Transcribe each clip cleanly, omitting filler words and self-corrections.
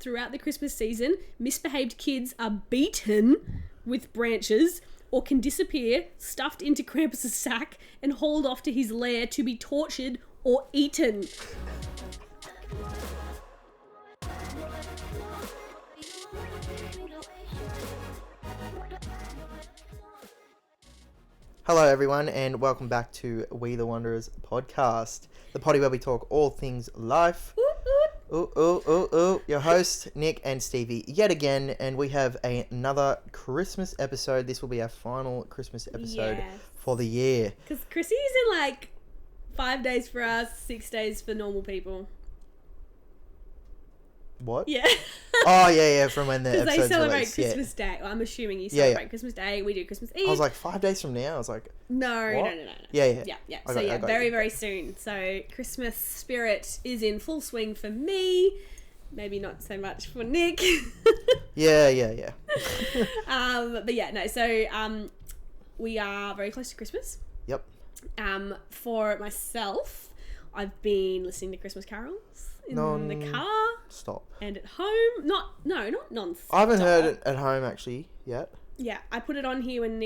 throughout the Christmas season, misbehaved kids are beaten with branches or can disappear, stuffed into Krampus's sack and hauled off to his lair to be tortured or eaten. Hello everyone and welcome back to We the Wanderers podcast, the potty where we talk all things life. Your host Nick and Stevie yet again, and we have another Christmas episode. This will be our final Christmas episode for the year. Because Chrissy's in like 5 days for us, 6 days for normal people. What? Yeah. Oh, yeah, from when the episode's Because they celebrate released. Christmas Day. Well, I'm assuming you celebrate Christmas Day. We do Christmas Eve. I was like, 5 days from now? I was like, No. Yeah. So very, very soon. So Christmas spirit is in full swing for me. Maybe not so much for Nick. Yeah. But yeah, no. So we are very close to Christmas. Yep. For myself, I've been listening to Christmas carols in the car. Stop. And at home. Not non-stop. I haven't heard it at home actually yet. Yeah, I put it on here when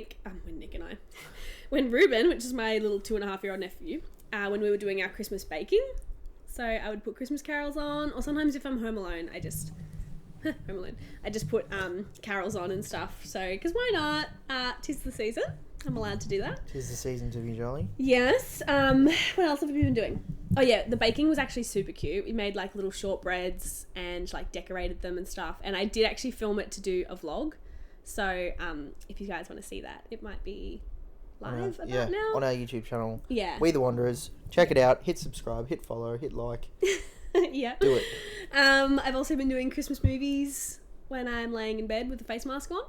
Ruben, which is my little 2.5-year-old nephew, when we were doing our Christmas baking. So I would put Christmas carols on, or sometimes if I'm home alone, I just put carols on and stuff. So, because why not? 'Tis the season. I'm allowed to do that. 'Tis the season to be jolly. Yes. What else have we been doing? Oh yeah, the baking was actually super cute. We made like little shortbreads and like decorated them and stuff. And I did actually film it to do a vlog. So if you guys want to see that, it might be live about now. On our YouTube channel. Yeah. We the Wanderers. Check it out. Hit subscribe. Hit follow. Hit like. Yeah. Do it. I've also been doing Christmas movies when I'm laying in bed with a face mask on.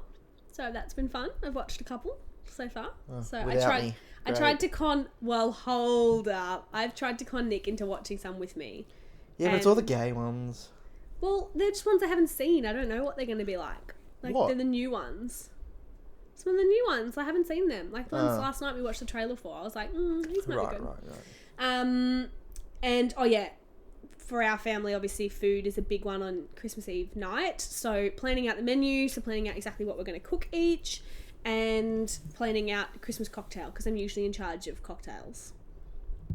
So that's been fun. I've watched a couple so far. So I tried to con Nick into watching some with me. Yeah, but it's all the gay ones. Well, they're just ones I haven't seen. I don't know what they're going to be like. Like, what? They're the new ones. Some of the new ones. I haven't seen them. Like, the ones last night we watched the trailer for. I was like, these might be good. Right. And, for our family, obviously, food is a big one on Christmas Eve night. So, planning out the menu, planning out exactly what we're going to cook each, and planning out a Christmas cocktail, because I'm usually in charge of cocktails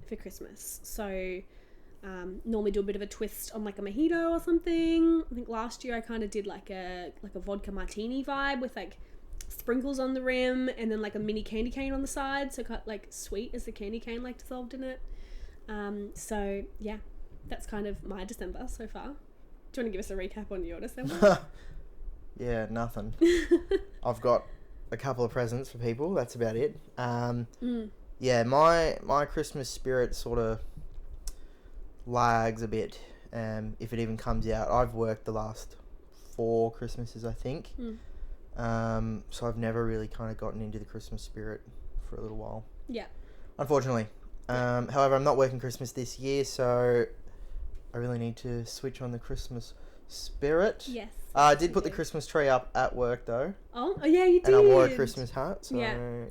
for Christmas. So, normally do a bit of a twist on like a mojito or something. I think last year I kind of did like a vodka martini vibe with like sprinkles on the rim and then like a mini candy cane on the side, so kind of like sweet as the candy cane like dissolved in it. So yeah, that's kind of my December so far. Do you want to give us a recap on your December? Yeah, nothing. I've got a couple of presents for people. That's about it. Yeah, my Christmas spirit sort of lags a bit, if it even comes out. I've worked the last 4 Christmases, I think. So I've never really kind of gotten into the Christmas spirit for a little while. Yeah. Unfortunately. However, I'm not working Christmas this year, so I really need to switch on the Christmas spirit. Yes. I did put the Christmas tree up at work though. Oh yeah, you did. And I wore a Christmas hat. So yeah.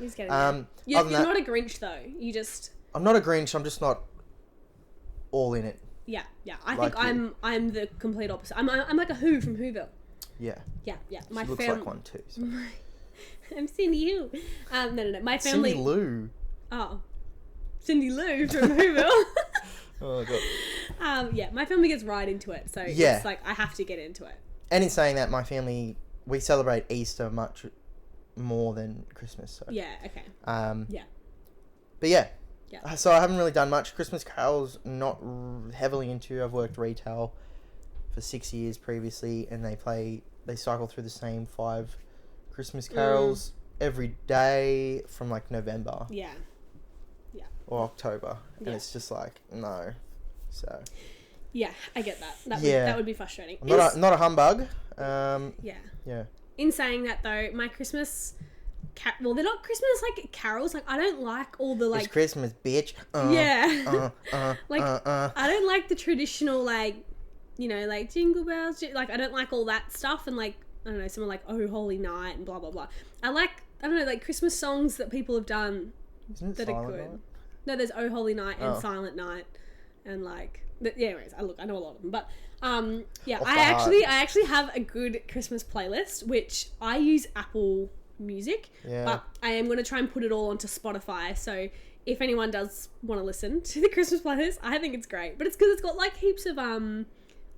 He's getting you're not a Grinch though. You just. I'm not a Grinch. I'm just not all in it. Yeah. I think I'm the complete opposite. I'm like a Who from Whoville. Yeah. My she looks like one too. So. I'm Cindy Who. No. My family. Cindy Lou. Oh, Cindy Lou from Whoville. Oh god. My family gets right into it, so it's like I have to get into it. And in saying that, my family, we celebrate Easter much more than Christmas. So. Yeah. Okay. But yeah. So I haven't really done much. Christmas carols, not heavily into. I've worked retail for 6 years previously, and they cycle through the same 5 Christmas carols every day from like November. Yeah. Or October, and it's just like no. So. Yeah, I get that. That would be frustrating. I'm not a humbug. Yeah. In saying that though, my Christmas. Well, they're not Christmas like carols. Like I don't like all the like. It's Christmas, bitch. I don't like the traditional like, like jingle bells. Like I don't like all that stuff and like I don't know, someone like Oh Holy Night and blah blah blah. I don't know, like Christmas songs that people have done Isn't it that Silent are good. Night? No, there's Oh Holy Night and Silent Night. and like, yeah. Anyways, I know a lot of them, but yeah, Off I by actually have a good Christmas playlist, which I use Apple Music, but I am going to try and put it all onto Spotify. So if anyone does want to listen to the Christmas playlist, I think it's great. But it's because it's got like heaps of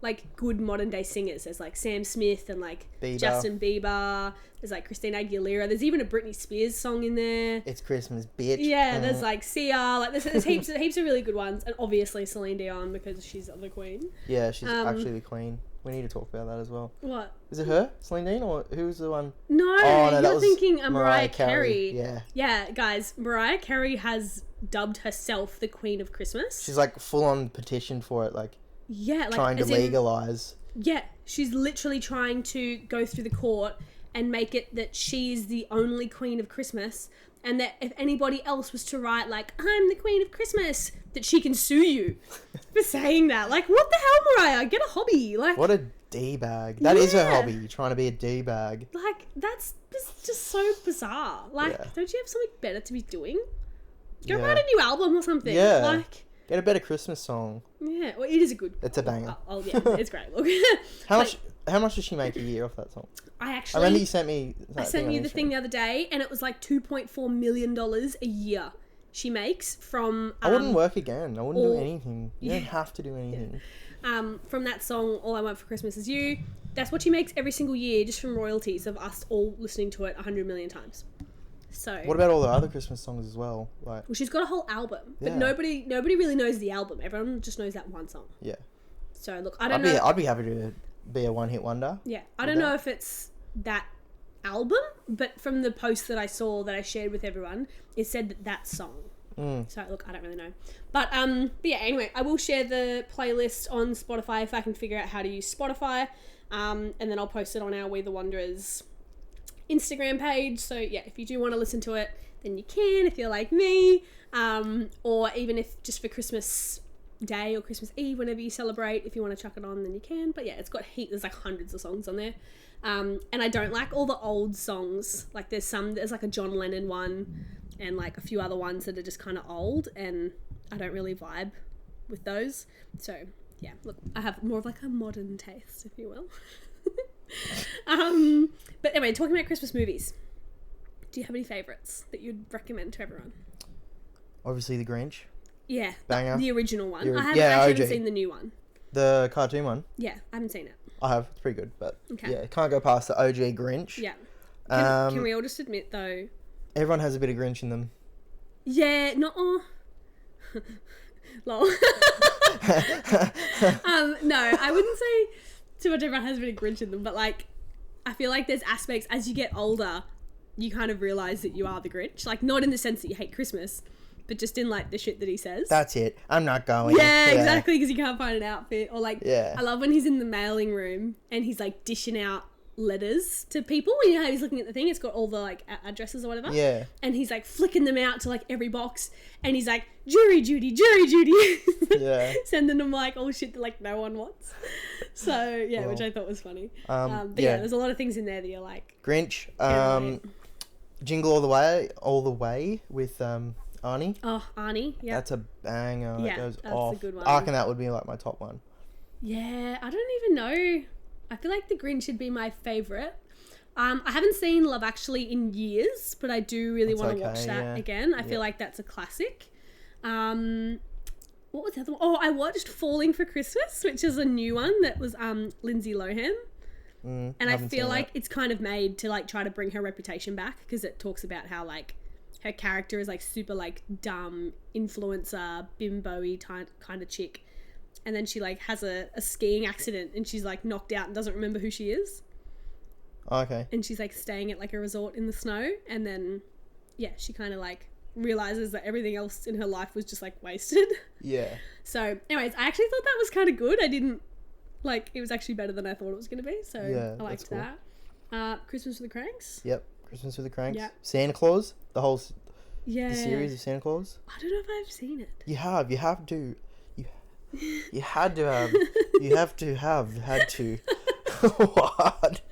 like good modern day singers. There's like Sam Smith and like Justin Bieber. There's like Christina Aguilera. There's even a Britney Spears song in there. It's Christmas, bitch. Yeah, there's like Sia. Like there's heaps of really good ones, and obviously Celine Dion because she's the queen. Yeah, she's actually the queen. We need to talk about that as well. What? Is it her, Celine Dion, or who's the one? No, you're thinking Mariah Carey. Yeah. Yeah, guys, Mariah Carey has dubbed herself the Queen of Christmas. She's like full on petitioned for it, like trying to legalize. Yeah, she's literally trying to go through the court and make it that she's the only Queen of Christmas, and that if anybody else was to write like I'm the Queen of Christmas, that she can sue you for saying that. Like, what the hell, Mariah? Get a hobby. Like, what a D-bag. That is her hobby, trying to be a D-bag. Like, that's just so bizarre. Like, don't you have something better to be doing? Go write a new album or something. Yeah. Like, get a better Christmas song. Yeah, well, it is a good. It's a banger. Yeah, it's great. Look. How much does she make a year off that song? I remember you sent me. I sent you the thing the other day, and it was like $2.4 million a year she makes from. I wouldn't work again. I wouldn't do anything. You don't have to do anything. From that song, "All I Want for Christmas Is You," that's what she makes every single year, just from royalties of us all listening to it 100 million times. So. What about all the other Christmas songs as well? Well, she's got a whole album, but nobody really knows the album. Everyone just knows that one song. Yeah. So look, I don't know. I'd be happy to be a one-hit wonder. Yeah, I don't know if it's that album, but from the post that I saw that I shared with everyone, it said that song. So look, I don't really know, but yeah. Anyway, I will share the playlist on Spotify if I can figure out how to use Spotify, and then I'll post it on our We the Wanderers Instagram page. So yeah, if you do want to listen to it, then you can, if you're like me, or even if just for Christmas Day or Christmas Eve, whenever you celebrate, if you want to chuck it on, then you can. But yeah, it's got there's like hundreds of songs on there, and I don't like all the old songs. Like there's like a John Lennon one and like a few other ones that are just kind of old, and I don't really vibe with those. So yeah, look, I have more of like a modern taste, if you will. But anyway, talking about Christmas movies, do you have any favourites that you'd recommend to everyone? Obviously, The Grinch. Yeah, banger. The original one. I haven't seen the new one. The cartoon one? Yeah, I haven't seen it. I have. It's pretty good, but yeah, can't go past the OG Grinch. Yeah. Can we all just admit, though... Everyone has a bit of Grinch in them. Yeah, not... Lol. No, I wouldn't say too much everyone has a bit of Grinch in them, but like, I feel like there's aspects, as you get older, you kind of realise that you are the Grinch. Like, not in the sense that you hate Christmas, but just in like the shit that he says. That's it. I'm not going. Yeah, exactly, because you can't find an outfit. Or like, I love when he's in the mailing room and he's like dishing out letters to people. You know how he's looking at the thing, it's got all the like addresses or whatever. Yeah. And he's like flicking them out to like every box, and he's like, jury duty. Yeah. Sending them like all shit that like no one wants. So yeah, which I thought was funny. But yeah, there's a lot of things in there that you're like Grinch. Jingle All the Way with Arnie. Oh, Arnie, yeah. That's a banger. Yeah, that goes that's off. a good one. Ark and that would be like my top one. Yeah, I don't even know. I feel like The Grinch should be my favourite. I haven't seen Love Actually in years, but I do really want to watch that again. I feel like that's a classic. What was the other one? Oh, I watched Falling for Christmas, which is a new one that was Lindsay Lohan. And I feel like it's kind of made to like try to bring her reputation back, because it talks about how like her character is like super like dumb influencer bimbo-y kind of chick, and then she like has a skiing accident and she's like knocked out and doesn't remember who she is. Okay. And she's like staying at like a resort in the snow, and then yeah, she kind of like realizes that everything else in her life was just like wasted. Yeah. So anyways, I actually thought that was kind of good. I didn't like, it was actually better than I thought it was going to be, so I liked that. Christmas with the Cranks. Yep. Christmas with the Cranks. Yep. Santa Claus, the whole the series of Santa Claus. I don't know if I've seen it. You have to. You had to have. Had to. What?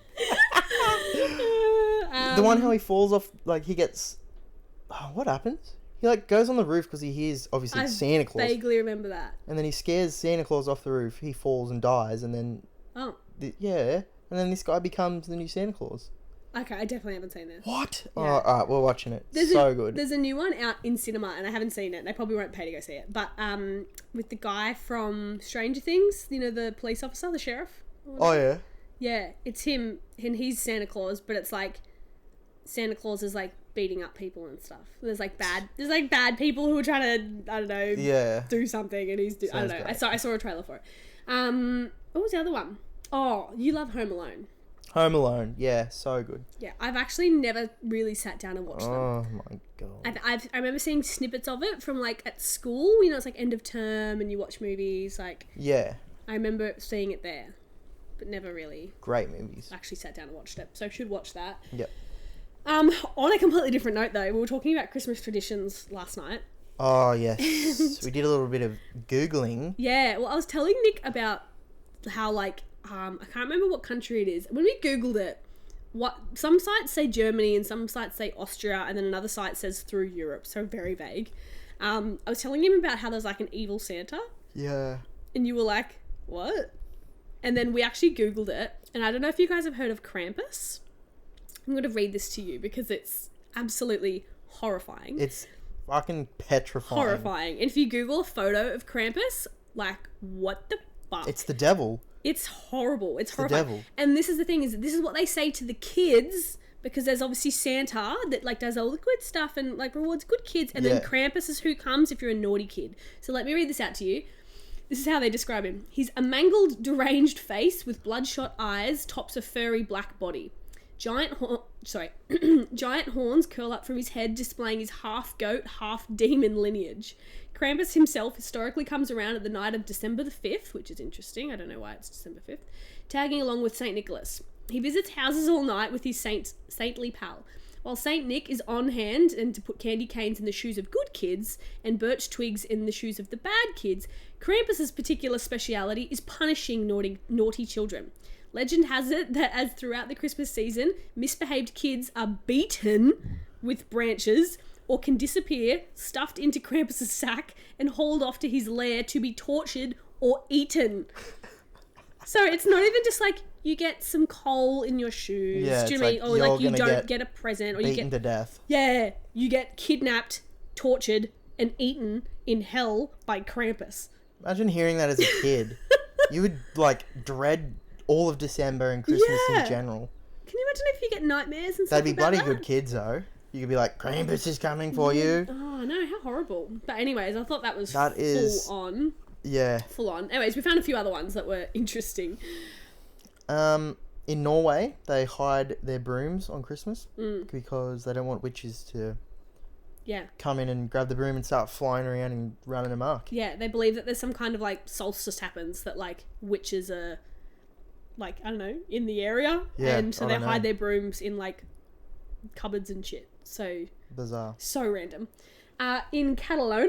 The one how he falls off, like he gets. Oh, what happens? He like goes on the roof because he hears obviously Santa Claus. I vaguely remember that. And then he scares Santa Claus off the roof. He falls and dies, and then and then this guy becomes the new Santa Claus. Okay, I definitely haven't seen this. What? Yeah. Oh, alright, we're watching it. Good. There's a new one out in cinema, and I haven't seen it. They probably won't pay to go see it. But with the guy from Stranger Things, you know, the police officer, the sheriff. Oh yeah. Yeah, it's him, and he's Santa Claus, but it's like Santa Claus is like beating up people and stuff. There's bad people who are trying to, I don't know, do something, and I don't know. Great. I saw a trailer for it. What was the other one? Oh, you love Home Alone. Home Alone, yeah, so good. Yeah, I've actually never really sat down and watched them. Oh my god. I remember seeing snippets of it from like at school. You know, it's like end of term, and you watch movies. Like I remember seeing it there, but never really. Great movies. Actually sat down and watched it, so I should watch that. Yep. On a completely different note, though, we were talking about Christmas traditions last night. Oh yes, we did a little bit of Googling. Yeah, well, I was telling Nick about how like. I can't remember what country it is. When we Googled it, some sites say Germany and some sites say Austria, and then another site says through Europe, so very vague. I was telling him about how there's like an evil Santa. Yeah. And you were like, what? And then we actually Googled it, and I don't know if you guys have heard of Krampus. I'm going to read this to you because it's absolutely horrifying. It's fucking petrifying. Horrifying. And if you Google a photo of Krampus, like, what the fuck? It's the devil. It's horrible. It's horrifying. The devil. And this is the thing, is this is what they say to the kids, because there's obviously Santa that like does all the good stuff and like rewards good kids, and then Krampus is who comes if you're a naughty kid. So let me read this out to you. This is how they describe him. He's a mangled, deranged face with bloodshot eyes, tops a furry black body. Giant horns curl up from his head, displaying his half goat, half demon lineage. Krampus himself historically comes around at the night of December the 5th, which is interesting. I don't know why it's December 5th, tagging along with St. Nicholas. He visits houses all night with his saintly pal, while St. Nick is on hand and to put candy canes in the shoes of good kids and birch twigs in the shoes of the bad kids. Krampus's particular speciality is punishing naughty children. Legend has it that as throughout the Christmas season, misbehaved kids are beaten with branches or can disappear, stuffed into Krampus's sack and hauled off to his lair to be tortured or eaten. So it's not even just like you get some coal in your shoes, do you mean? Or like you don't get a present, or you get to death. Yeah, you get kidnapped, tortured, and eaten in hell by Krampus. Imagine hearing that as a kid. You would like dread all of December and Christmas in general. Can you imagine if you get nightmares and stuff? They'd be bloody good kids though. You could be like, Krampus is coming for you. Oh no, how horrible. But anyways, I thought that was full on. Yeah. Full on. Anyways, we found a few other ones that were interesting. In Norway, they hide their brooms on Christmas because they don't want witches to come in and grab the broom and start flying around and running amok. Yeah, they believe that there's some kind of like solstice happens that like witches are like, I don't know, in the area. Yeah, and so they hide their brooms in like cupboards and shit. So bizarre. So random. In Catalonia,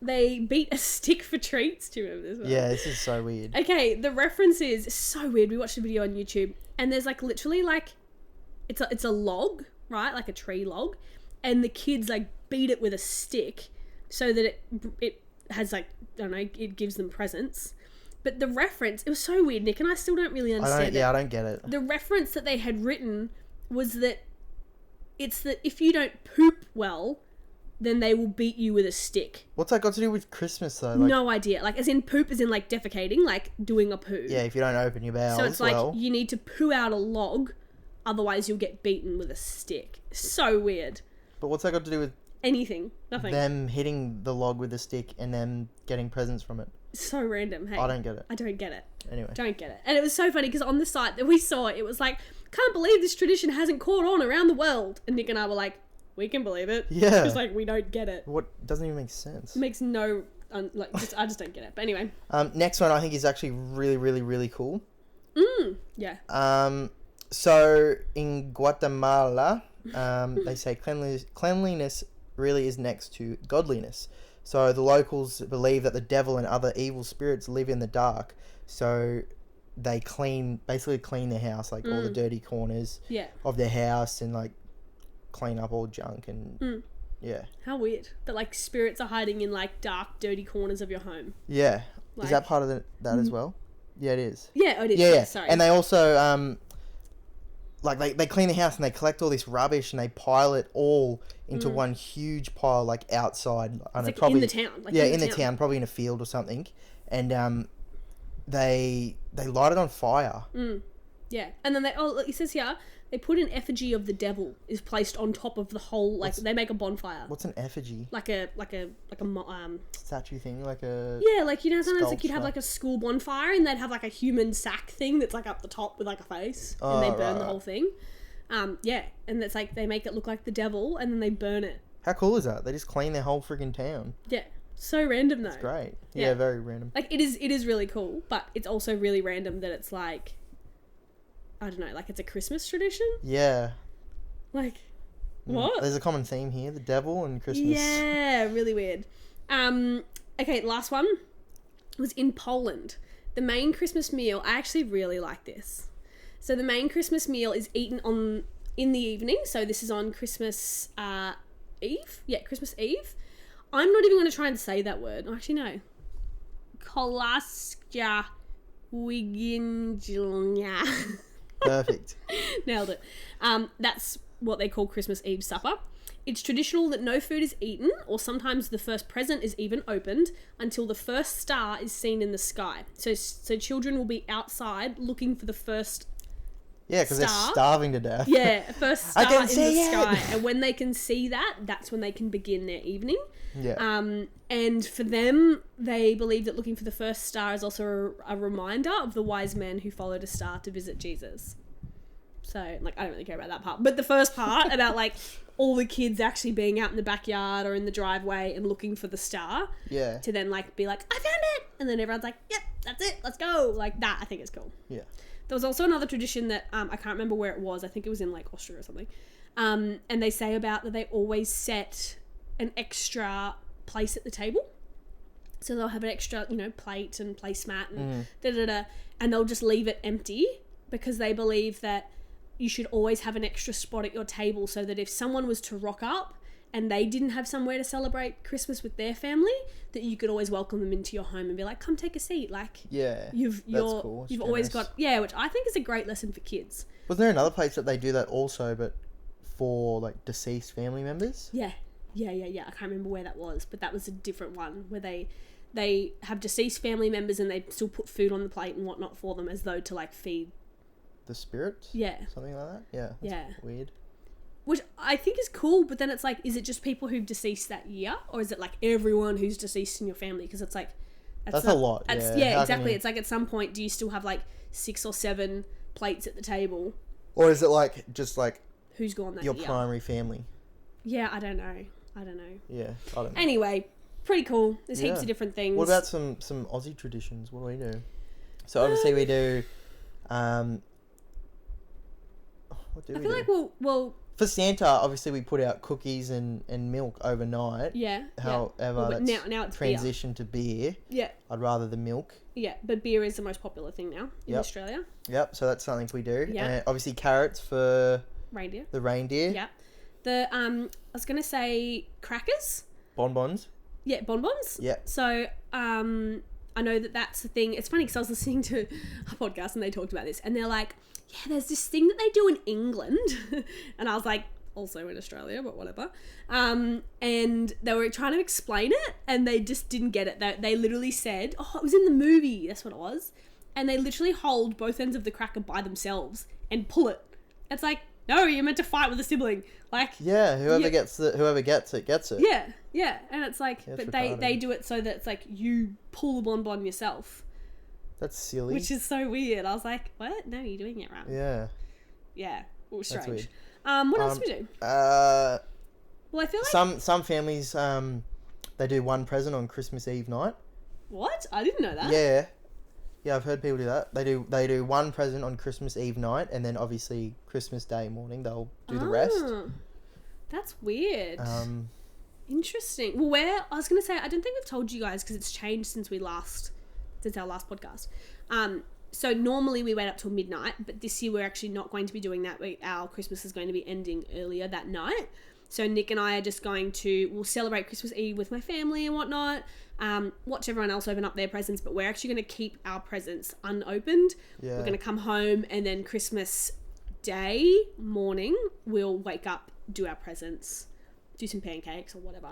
they beat a stick for treats. Do you remember this one? Yeah, this is so weird. Okay, the reference is so weird. We watched a video on YouTube, and there's like literally like it's a log, right? Like a tree log, and the kids like beat it with a stick so that it has like, I don't know, it gives them presents. But the reference, it was so weird, Nick, and I still don't really understand it. Yeah, I don't get it. The reference that they had written was that it's that if you don't poop well, then they will beat you with a stick. What's that got to do with Christmas, though? Like, no idea. Like, as in poop, as in, like, defecating, like, doing a poo. Yeah, if you don't open your bowels, so it's like, you need to poo out a log, otherwise you'll get beaten with a stick. So weird. But what's that got to do with... anything. Nothing. Them hitting the log with a stick and them getting presents from it. So random, hey. I don't get it. I don't get it. Anyway. Don't get it. And it was so funny, because on the site that we saw, it was like, can't believe this tradition hasn't caught on around the world. And Nick and I were like, we can believe it. Yeah. It's like, we don't get it. What doesn't even make sense. It makes no... I just don't get it. But anyway. Next one I think is actually really, really, really cool. Yeah. So in Guatemala, they say cleanliness really is next to godliness. So the locals believe that the devil and other evil spirits live in the dark. So they basically clean their house, like all the dirty corners of their house, and like clean up all junk and Yeah. How weird that like spirits are hiding in like dark, dirty corners of your home. Yeah. Like, is that part of that as well? Yeah, it is. Yeah, it is. Yeah. Sorry. And they also like they clean the house and they collect all this rubbish and they pile it all into one huge pile, like outside. It's like probably in the town. Like in the town, probably in a field or something. And they light it on fire. Yeah, and then it says here they put an effigy of the devil is placed on top of the whole. Like they make a bonfire. What's an effigy? Like a statue thing, like a like you know sometimes like you'd have like a school bonfire and they'd have like a human sack thing that's like up the top with like a face and they burn the whole thing. And it's like they make it look like the devil and then they burn it. How cool is that? They just clean their whole freaking town. Yeah. So random though. It's great. Yeah, very random. Like it is really cool, but it's also really random that it's like, I don't know, like it's a Christmas tradition. Yeah. Like, what? There's a common theme here: the devil and Christmas. Yeah, really weird. Okay, last one was in Poland. The main Christmas meal. I actually really like this. So the main Christmas meal is eaten in the evening. So this is on Christmas Eve. Yeah, Christmas Eve. I'm not even going to try and say that word. Actually, no. Kolaska Wiginjlnia. Perfect. Nailed it. That's what they call Christmas Eve supper. It's traditional that no food is eaten, or sometimes the first present is even opened, until the first star is seen in the sky. So children will be outside looking for the first because they're starving to death. Yeah, first star in the sky. It. And when they can see that, that's when they can begin their evening. Yeah. And for them, they believe that looking for the first star is also a reminder of the wise men who followed a star to visit Jesus. So, like, I don't really care about that part. But the first part about, like, all the kids actually being out in the backyard or in the driveway and looking for the star. Yeah. To then, like, be like, I found it! And then everyone's like, yep, that's it, let's go. Like, that, I think is cool. Yeah. There was also another tradition that, I can't remember where it was. I think it was in, like, Austria or something. And they say about that they always set an extra place at the table. So they'll have an extra, plate and placemat and and they'll just leave it empty because they believe that you should always have an extra spot at your table so that if someone was to rock up and they didn't have somewhere to celebrate Christmas with their family, that you could always welcome them into your home and be like, come take a seat. Like, you've always got, which I think is a great lesson for kids. Wasn't there another place that they do that also, but for like deceased family members? Yeah. I can't remember where that was, but that was a different one where they have deceased family members and they still put food on the plate and whatnot for them as though to like feed the spirits. Yeah. Something like that. Yeah. That's weird. Which I think is cool, but then it's like, is it just people who've deceased that year, or is it like everyone who's deceased in your family? Because it's like that's a lot. Yeah, exactly. It's like at some point, do you still have like 6 or 7 plates at the table, or is it like just like who's gone that your year? primary family? Yeah, I don't know. Yeah, I don't know. Anyway, pretty cool. There's heaps of different things. What about some Aussie traditions? What do we do? So obviously we do. What do we do? I feel like we'll for Santa, obviously we put out cookies and milk overnight. Yeah. However, now it's transition to beer. Yeah. I'd rather the milk. Yeah, but beer is the most popular thing now in Australia. Yep. So that's something we do. Yeah. And obviously carrots for reindeer. The reindeer. Yeah. I was gonna say crackers. Bonbons. Yeah, bonbons. Yeah. So I know that's the thing. It's funny because I was listening to a podcast and they talked about this and they're like, yeah, there's this thing that they do in England. And I was like, also in Australia, but whatever. And they were trying to explain it and they just didn't get it. They literally said, oh, it was in the movie. That's what it was. And they literally hold both ends of the cracker by themselves and pull it. It's like, no, you're meant to fight with a sibling. Like, whoever gets it gets it. Yeah. And it's like, but they do it so that it's like you pull the bonbon yourself. That's silly. Which is so weird. I was like, what? No, you're doing it wrong. Yeah. Yeah. It was strange. Weird. What else do we do? Well, I feel like some families they do one present on Christmas Eve night. What? I didn't know that. Yeah, I've heard people do that. They do one present on Christmas Eve night, and then obviously Christmas Day morning they'll do the rest. That's weird. Interesting. Well, I was gonna say I don't think I've told you guys because it's changed since our last podcast. So normally we wait up till midnight, but this year we're actually not going to be doing that. Our Christmas is going to be ending earlier that night. So Nick and I are just we'll celebrate Christmas Eve with my family and whatnot. Watch everyone else open up their presents, but we're actually going to keep our presents unopened. Yeah. We're going to come home, and then Christmas Day morning, we'll wake up, do our presents, do some pancakes or whatever.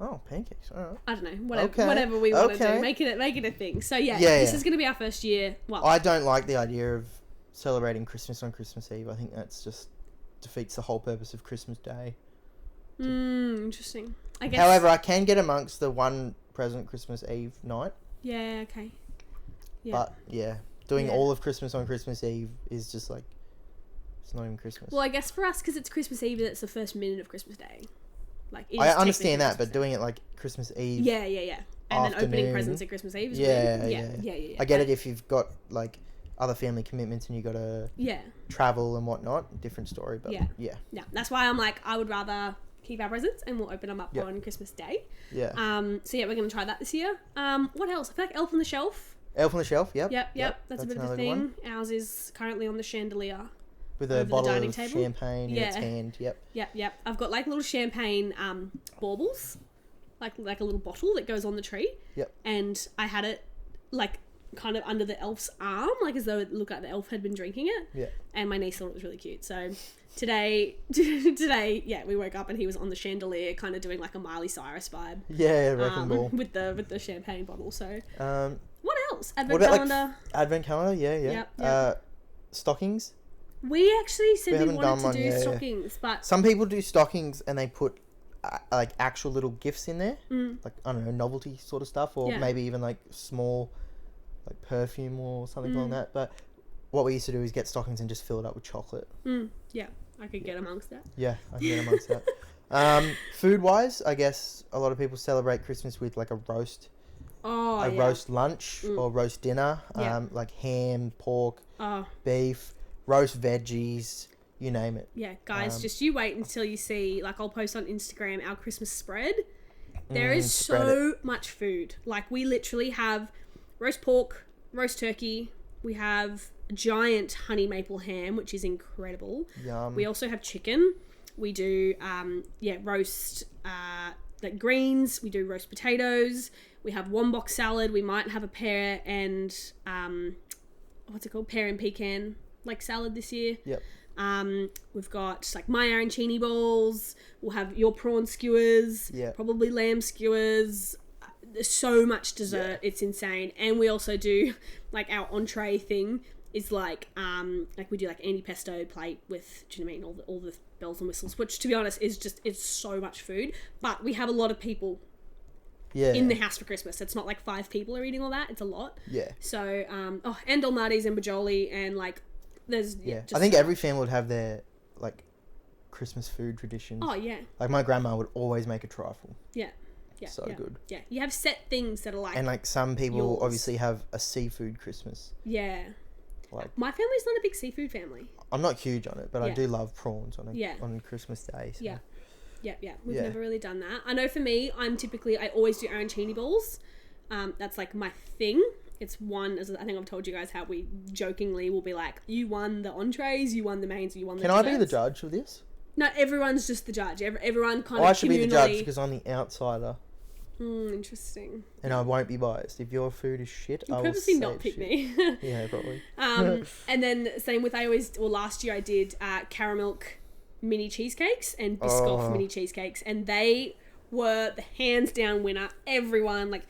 Oh, pancakes. All right. I don't know. Whatever we want to do. Make it a thing. So this is going to be our first year. Well, I don't like the idea of celebrating Christmas on Christmas Eve. I think that's just defeats the whole purpose of Christmas Day. Interesting. I guess. However, I can get amongst the one present Christmas Eve night. Yeah. Okay. Yeah. But doing all of Christmas on Christmas Eve is just like, it's not even Christmas. Well, I guess for us, because it's Christmas Eve, it's the first minute of Christmas Day. Like, I understand that, but doing it like Christmas Eve. Yeah. And then opening presents at Christmas Eve is yeah. Yeah. I get it if you've got like other family commitments and you got to travel and whatnot. Different story, but yeah. That's why I'm like, I would rather keep our presents and we'll open them up on Christmas Day. Yeah. So we're gonna try that this year. What else? I feel like Elf on the Shelf. Elf on the Shelf. Yep. That's a bit of a thing. One. Ours is currently on the chandelier. With a bottle of champagne in its hand. Yep. I've got like little champagne baubles, like a little bottle that goes on the tree. Yep. And I had it like kind of under the elf's arm, like as though it looked like the elf had been drinking it. Yeah. And my niece thought it was really cute. So today, we woke up and he was on the chandelier, kind of doing like a Miley Cyrus vibe. Yeah, wrecking ball. With the champagne bottle. So. What else? Advent calendar. Advent calendar. Yeah. Yep. Stockings. We actually said we wanted to do stockings, but some people do stockings and they put like actual little gifts in there, like I don't know, novelty sort of stuff, or maybe even like small, like perfume or something like that. But what we used to do is get stockings and just fill it up with chocolate. Yeah, I could get amongst that. Yeah, I can get amongst that. Food wise, I guess a lot of people celebrate Christmas with like a roast. Roast lunch or roast dinner, like ham, pork, beef. Roast veggies, you name it. Yeah, guys, just you wait until you see, like I'll post on Instagram our Christmas spread. There is so much food. Like we literally have roast pork, roast turkey. We have giant honey maple ham, which is incredible. Yum. We also have chicken. We do, roast like greens. We do roast potatoes. We have one box salad. We might have a pear and, pear and pecan like salad this year. Yep. We've got like my arancini bowls. We'll have your prawn skewers. Yeah. Probably lamb skewers. There's so much dessert. Yeah. It's insane. And we also do like our entree thing is like we do like antipasto plate with, do you know what I mean? All the bells and whistles, which to be honest is just, it's so much food, but we have a lot of people in the house for Christmas. It's not like 5 people are eating all that. It's a lot. Yeah. So, and dolmades and bajoli and like, there's I think every family would have their like Christmas food traditions. Oh yeah. Like my grandma would always make a trifle. Yeah. Good. Yeah. You have set things that are like. And like some people obviously have a seafood Christmas. Yeah. Like my family's not a big seafood family. I'm not huge on it, but I do love prawns on Christmas Day. So. Yeah. We've never really done that. I know for me, I always do arancini balls. That's like my thing. It's one, as I think I've told you guys how we jokingly will be like, you won the entrees, you won the mains, you won the desserts. Can I be the judge of this? No, everyone's just the judge. Everyone kind of I should be the judge because I'm the outsider. Interesting. And I won't be biased. If your food is shit, I will purposely say not pick me. Yeah, probably. And then same with, last year I did caramel mini cheesecakes and Biscoff mini cheesecakes, and they were the hands down winner. Everyone, like,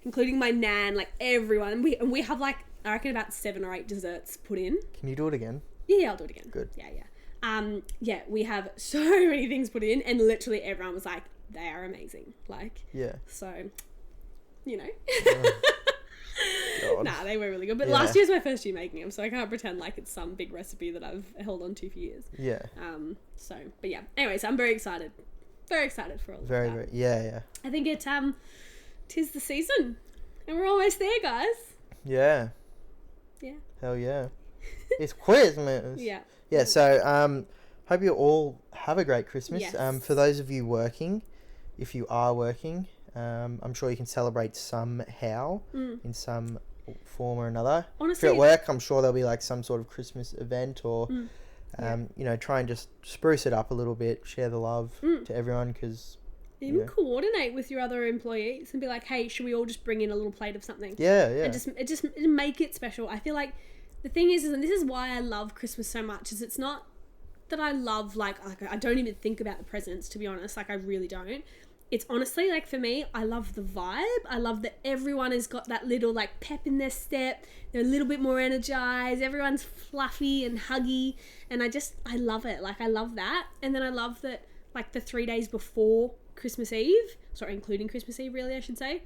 including my nan, like everyone. And we have like, I reckon about 7 or 8 desserts put in. Can you do it again? Yeah, I'll do it again. Good. Yeah. We have so many things put in, and literally everyone was like, they are amazing. Like, so, you know. Nah, they were really good. But last year's my first year making them, so I can't pretend like it's some big recipe that I've held on to for years. Yeah. But yeah. Anyways, I'm very excited. Very excited for all of that. Very, yeah. I think tis the season, and we're almost there, guys. Yeah. Hell yeah. It's Christmas. Yeah. So hope you all have a great Christmas. Yes. For those of you working, if you are working, I'm sure you can celebrate somehow in some form or another. Honestly, if you're at work, I'm sure there'll be like some sort of Christmas event or You know, try and just spruce it up a little bit, share the love to everyone, because... Even coordinate with your other employees and be like, hey, should we all just bring in a little plate of something? Yeah. And just make it special. I feel like the thing is, and this is why I love Christmas so much, is it's not that I love, like I don't even think about the presents, to be honest. Like, I really don't. It's honestly, like, for me, I love the vibe. I love that everyone has got that little, like, pep in their step. They're a little bit more energized. Everyone's fluffy and huggy. And I love it. Like, I love that. And then I love that, like, the 3 days before Christmas Eve, sorry, including Christmas Eve, really, I should say,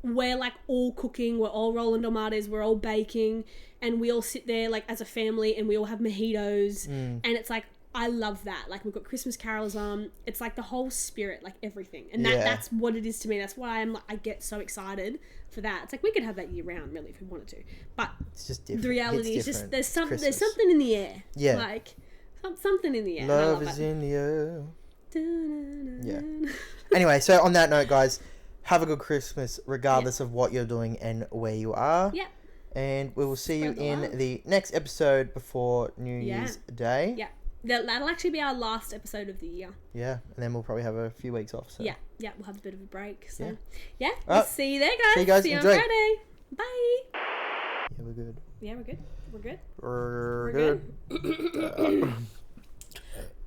we're, like, all cooking. We're all rolling tomatoes. We're all baking. And we all sit there, like, as a family, and we all have mojitos. And it's, like, I love that. Like, we've got Christmas carols on. It's like the whole spirit, like everything. And that's what it is to me. That's why I get so excited for that. It's like, we could have that year round, really, if we wanted to. But it's just different. The reality is just there's something in the air. Yeah. Like, something in the air. Love is in the air. Yeah. Anyway, so on that note, guys, have a good Christmas, regardless of what you're doing and where you are. Yeah. And we will see you in the next episode before New Year's Day. Yeah. That'll actually be our last episode of the year. Yeah, and then we'll probably have a few weeks off. So. Yeah, we'll have a bit of a break. So, yeah. We'll see you there, guys. See you guys. See you Enjoy. on Friday. Bye. Yeah, we're good. Yeah, we're good. We're good. We're good.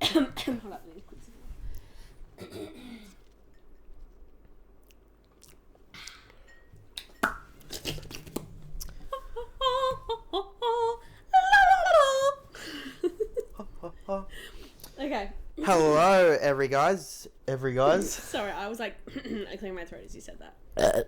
Hold up, really quick. Okay. Hello, every guys. Sorry, I was like, I cleared my throat as you said that.